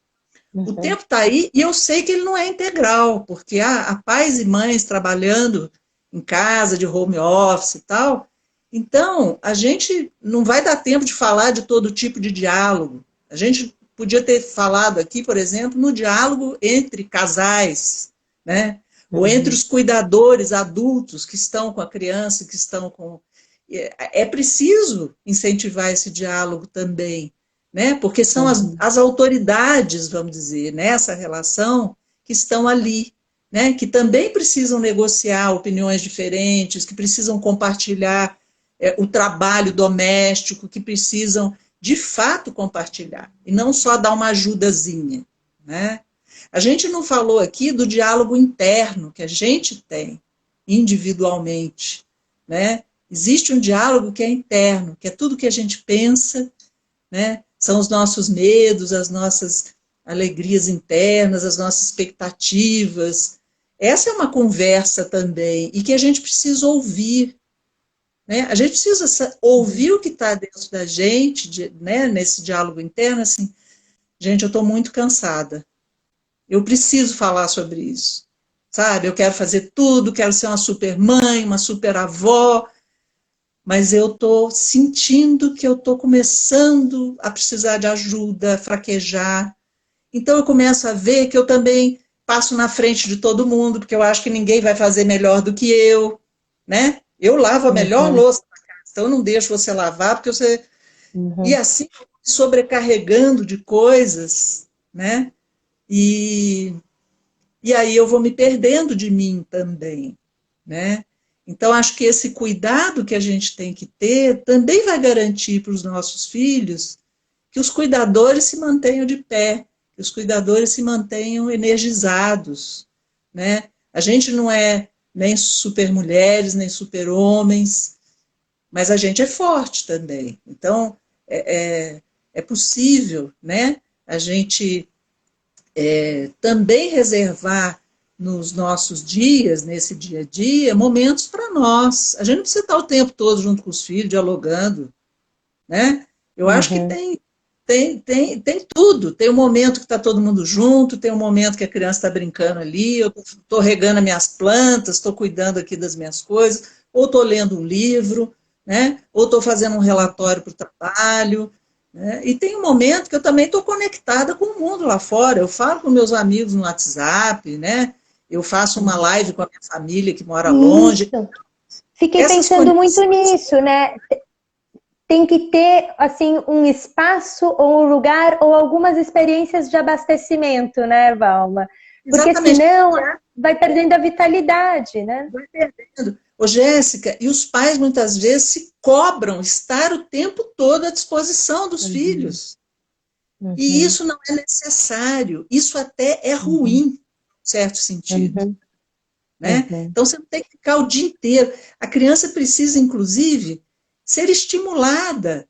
B: O tempo está aí e eu sei que ele não é integral, porque há pais e mães trabalhando em casa, de home office e tal. Então, a gente não vai dar tempo de falar de todo tipo de diálogo. A gente podia ter falado aqui, por exemplo, no diálogo entre casais, né? Ou entre os cuidadores adultos que estão com a criança, que estão com... É preciso incentivar esse diálogo também, né? Porque são as autoridades, vamos dizer, nessa relação, que estão ali, né? Que também precisam negociar opiniões diferentes, que precisam compartilhar o trabalho doméstico, que precisam, de fato, compartilhar, e não só dar uma ajudazinha, né? A gente não falou aqui do diálogo interno que a gente tem, individualmente, né? Existe um diálogo que é interno, que é tudo que a gente pensa, né? São os nossos medos, as nossas alegrias internas, as nossas expectativas. Essa é uma conversa também, e que a gente precisa ouvir, né? A gente precisa ouvir o que está dentro da gente, né? Nesse diálogo interno, assim, gente, eu estou muito cansada, eu preciso falar sobre isso, sabe? Eu quero fazer tudo, quero ser uma super mãe, uma super avó, mas eu estou sentindo que eu estou começando a precisar de ajuda, a fraquejar. Então eu começo a ver que eu também passo na frente de todo mundo, porque eu acho que ninguém vai fazer melhor do que eu, né? Eu lavo a melhor louça da casa, então eu não deixo você lavar, porque você... E assim, sobrecarregando de coisas, né? E aí eu vou me perdendo de mim também, né? Então, acho que esse cuidado que a gente tem que ter também vai garantir para os nossos filhos que os cuidadores se mantenham de pé, que os cuidadores se mantenham energizados, né? A gente não é nem super mulheres, nem super homens, mas a gente é forte também. Então, é possível, né? A gente também reservar nos nossos dias, nesse dia a dia, momentos para nós. A gente não precisa estar o tempo todo junto com os filhos, dialogando, né? Eu acho que tem tudo. Tem um momento que está todo mundo junto, tem um momento que a criança está brincando ali, eu estou regando as minhas plantas, estou cuidando aqui das minhas coisas, ou estou lendo um livro, né? Ou estou fazendo um relatório para o trabalho, né? E tem um momento que eu também estou conectada com o mundo lá fora. Eu falo com meus amigos no WhatsApp, né? Eu faço uma live com a minha família que mora longe.
A: Isso. Fiquei
B: Essas
A: pensando muito
B: conexões...
A: nisso, né? Tem que ter, assim, um espaço ou um lugar ou algumas experiências de abastecimento, né, Valma? Porque
B: Exatamente.
A: senão vai perdendo a vitalidade, né?
B: Vai perdendo. Ô, Jéssica, e os pais muitas vezes se cobram estar o tempo todo à disposição dos filhos. E isso não é necessário, isso até é ruim, em certo sentido. Né? Então você não tem que ficar o dia inteiro. A criança precisa, inclusive, ser estimulada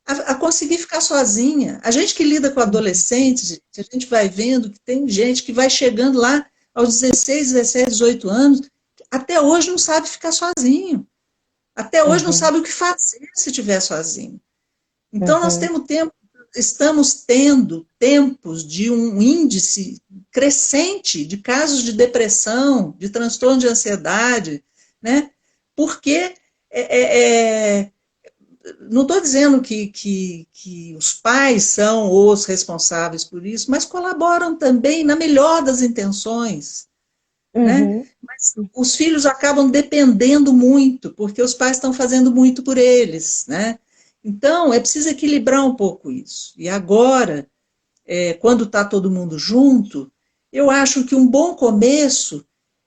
B: a conseguir ficar sozinha. A gente que lida com adolescentes, a gente vai vendo que tem gente que vai chegando lá aos 16, 17, 18 anos, até hoje não sabe ficar sozinho. Até hoje não sabe o que fazer se estiver sozinho. Então nós estamos tendo tempos de um índice crescente de casos de depressão, de transtorno de ansiedade, né? Porque não estou dizendo que os pais são os responsáveis por isso, mas colaboram também na melhor das intenções, né? Mas os filhos acabam dependendo muito, porque os pais estão fazendo muito por eles, né? Então, é preciso equilibrar um pouco isso. E agora, quando está todo mundo junto, eu acho que um bom começo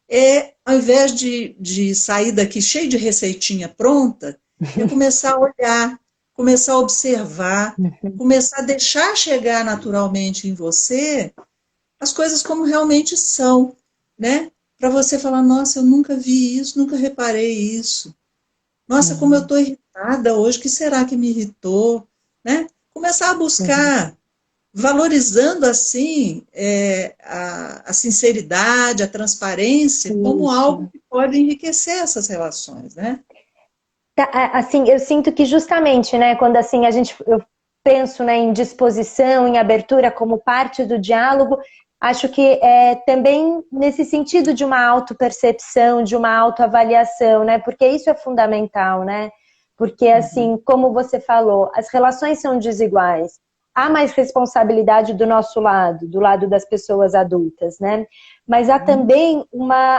B: é, ao invés de sair daqui cheio de receitinha pronta, é começar a olhar, começar a observar, começar a deixar chegar naturalmente em você as coisas como realmente são, né? Para você falar, nossa, eu nunca vi isso, nunca reparei isso. Nossa, como eu estou irritada hoje, o que será que me irritou? Né? Começar a buscar, valorizando assim a sinceridade, a transparência, como algo que pode enriquecer essas relações, né?
A: Assim, eu sinto que justamente, né, quando assim eu penso, né, em disposição, em abertura como parte do diálogo, acho que é também nesse sentido de uma autopercepção, de uma autoavaliação, né, porque isso é fundamental, né, porque assim, como você falou, as relações são desiguais, há mais responsabilidade do nosso lado, do lado das pessoas adultas, né, mas há também,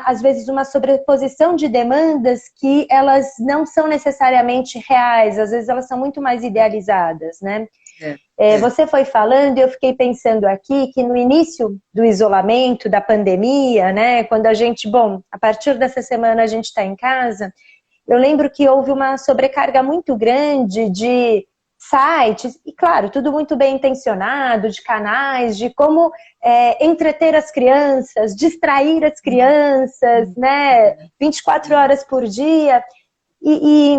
A: às vezes, uma sobreposição de demandas que elas não são necessariamente reais, às vezes elas são muito mais idealizadas, né? Você foi falando e eu fiquei pensando aqui que no início do isolamento, da pandemia, né, quando a gente, a partir dessa semana a gente está em casa, eu lembro que houve uma sobrecarga muito grande de sites, e claro, tudo muito bem intencionado, de canais, de como entreter as crianças, distrair as crianças, né, 24 horas por dia, e,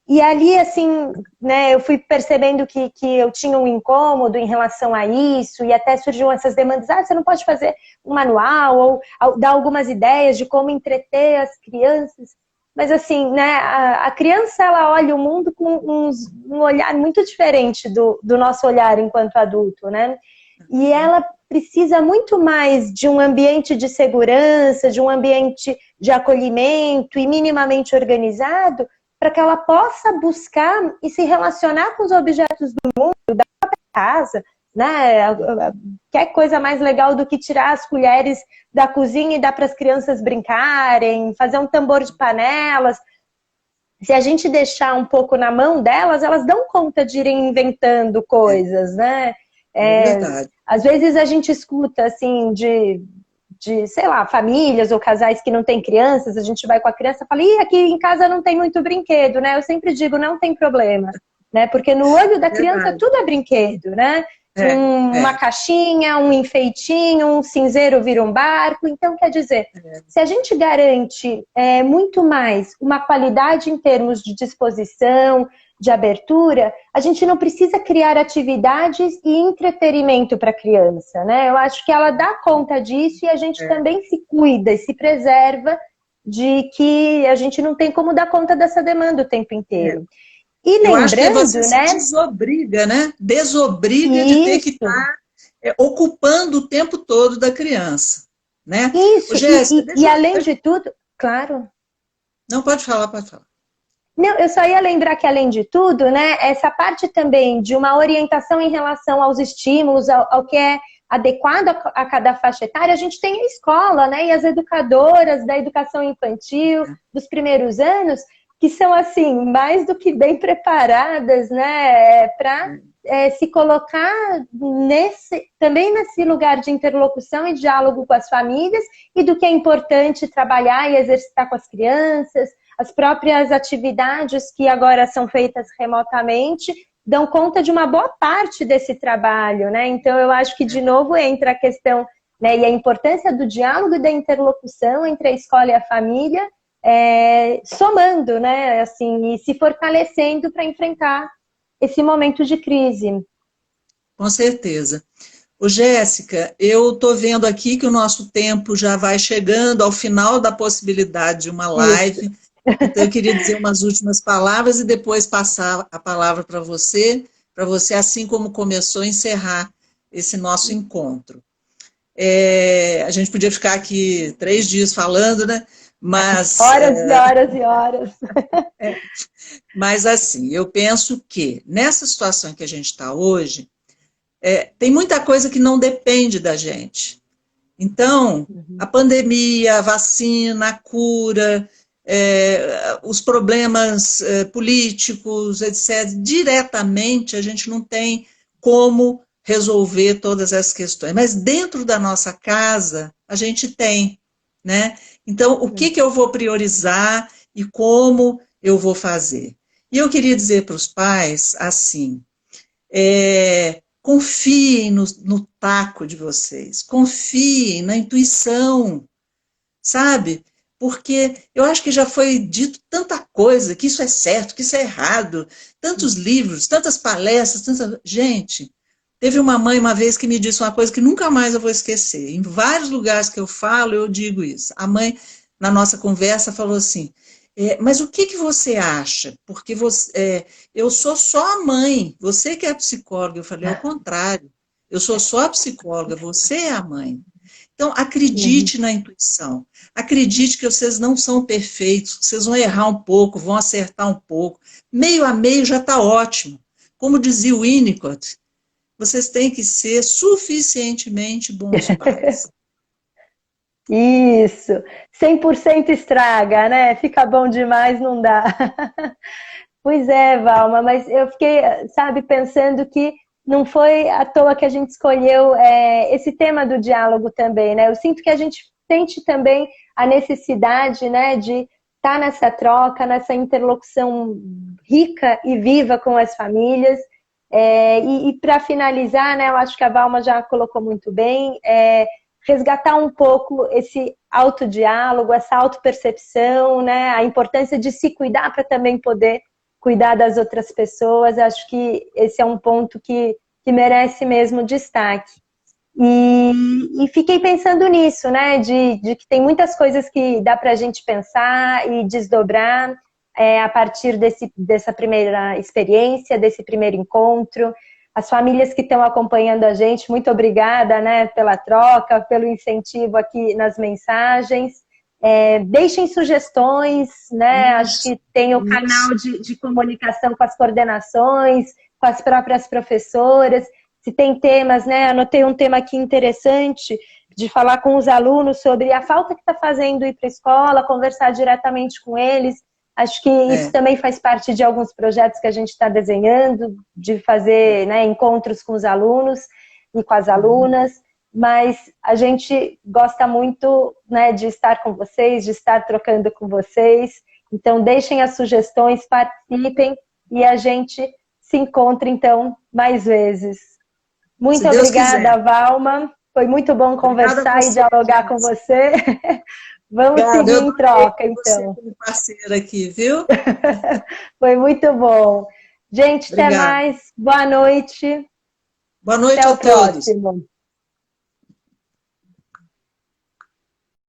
A: e ali, assim, né, eu fui percebendo que eu tinha um incômodo em relação a isso, e até surgiam essas demandas, você não pode fazer um manual, ou dar algumas ideias de como entreter as crianças. Mas assim, né, a criança, ela olha o mundo com um olhar muito diferente do nosso olhar enquanto adulto, né? E ela precisa muito mais de um ambiente de segurança, de um ambiente de acolhimento e minimamente organizado, para que ela possa buscar e se relacionar com os objetos do mundo, da própria casa, né? Que coisa mais legal do que tirar as colheres da cozinha e dar para as crianças brincarem, fazer um tambor de panelas. Se a gente deixar um pouco na mão delas, elas dão conta de irem inventando coisas, né?
B: Verdade.
A: Às vezes a gente escuta, assim, sei lá, famílias ou casais que não têm crianças, a gente vai com a criança e fala, aqui em casa não tem muito brinquedo, né? Eu sempre digo, não tem problema, né? Porque no olho da criança tudo é brinquedo, né? Uma caixinha, um enfeitinho, um cinzeiro vira um barco. Então, quer dizer, se a gente garante muito mais uma qualidade em termos de disposição, de abertura, a gente não precisa criar atividades e entretenimento para a criança, né? Eu acho que ela dá conta disso e a gente também se cuida e se preserva de que a gente não tem como dar conta dessa demanda o tempo inteiro. E lembrando,
B: eu acho que você se desobriga, né? Desobriga de ter que estar ocupando o tempo todo da criança, né?
A: Isso, Jéssica, e além de tudo, claro.
B: Não, pode falar, pode falar.
A: Não, eu só ia lembrar que, além de tudo, né, essa parte também de uma orientação em relação aos estímulos, ao que é adequado a cada faixa etária, a gente tem a escola, né, e as educadoras da educação infantil dos primeiros anos, que são, assim, mais do que bem preparadas, né, para se colocar também nesse lugar de interlocução e diálogo com as famílias e do que é importante trabalhar e exercitar com as crianças. As próprias atividades que agora são feitas remotamente dão conta de uma boa parte desse trabalho, né? Então, eu acho que, de novo, entra a questão, né, e a importância do diálogo e da interlocução entre a escola e a família, somando, né, assim, e se fortalecendo para enfrentar esse momento de crise.
B: Com certeza. Ô, Jéssica, eu estou vendo aqui que o nosso tempo já vai chegando ao final da possibilidade de uma live. Isso. Então, eu queria dizer umas últimas palavras e depois passar a palavra para você, assim como começou, encerrar esse nosso encontro. A gente podia ficar aqui 3 dias falando, né? Mas,
A: horas e horas e horas.
B: Mas, assim, eu penso que nessa situação em que a gente está hoje, tem muita coisa que não depende da gente. Então, a pandemia, a vacina, a cura, os problemas políticos, etc., diretamente a gente não tem como resolver todas essas questões. Mas dentro da nossa casa, a gente tem, né? Então, o que eu vou priorizar e como eu vou fazer? E eu queria dizer para os pais, assim, confiem no taco de vocês, confiem na intuição, sabe? Porque eu acho que já foi dito tanta coisa, que isso é certo, que isso é errado, tantos livros, tantas palestras, Gente, teve uma mãe uma vez que me disse uma coisa que nunca mais eu vou esquecer. Em vários lugares que eu falo, eu digo isso. A mãe, na nossa conversa, falou assim, mas o que você acha? Porque eu sou só a mãe, você que é a psicóloga. Eu falei, ao contrário, eu sou só a psicóloga, você é a mãe. Então, acredite na intuição, acredite que vocês não são perfeitos, que vocês vão errar um pouco, vão acertar um pouco, meio a meio já está ótimo. Como dizia o Winnicott, vocês têm que ser suficientemente bons pais.
A: Isso, 100% estraga, né? Fica bom demais, não dá. Pois é, Valma, mas eu fiquei, sabe, pensando que não foi à toa que a gente escolheu esse tema do diálogo também, né? Eu sinto que a gente sente também a necessidade, né, de estar nessa troca, nessa interlocução rica e viva com as famílias. E para finalizar, né, eu acho que a Valma já colocou muito bem, resgatar um pouco esse autodiálogo, essa autopercepção, né, a importância de se cuidar para também poder cuidar das outras pessoas. Acho que esse é um ponto que merece mesmo destaque. E fiquei pensando nisso, né, de que tem muitas coisas que dá para a gente pensar e desdobrar a partir dessa primeira experiência, desse primeiro encontro. As famílias que estão acompanhando a gente, muito obrigada, né, pela troca, pelo incentivo aqui nas mensagens. Deixem sugestões, né? Acho que tem o canal de comunicação com as coordenações, com as próprias professoras. Se tem temas, né? Anotei um tema aqui interessante de falar com os alunos sobre a falta que está fazendo ir para a escola, conversar diretamente com eles. Acho que isso também faz parte de alguns projetos que a gente está desenhando, de fazer, né, encontros com os alunos e com as alunas. Mas a gente gosta muito, né, de estar com vocês, de estar trocando com vocês. Então, deixem as sugestões, participem e a gente se encontra, então, mais vezes. Muito obrigada, Valma. Foi muito bom conversar e dialogar com você. Vamos seguir em troca, então.
B: Você como parceira aqui, viu?
A: Foi muito bom. Gente, até mais. Boa noite.
B: Boa noite
A: até
B: a
A: o
B: todos.
A: próximo.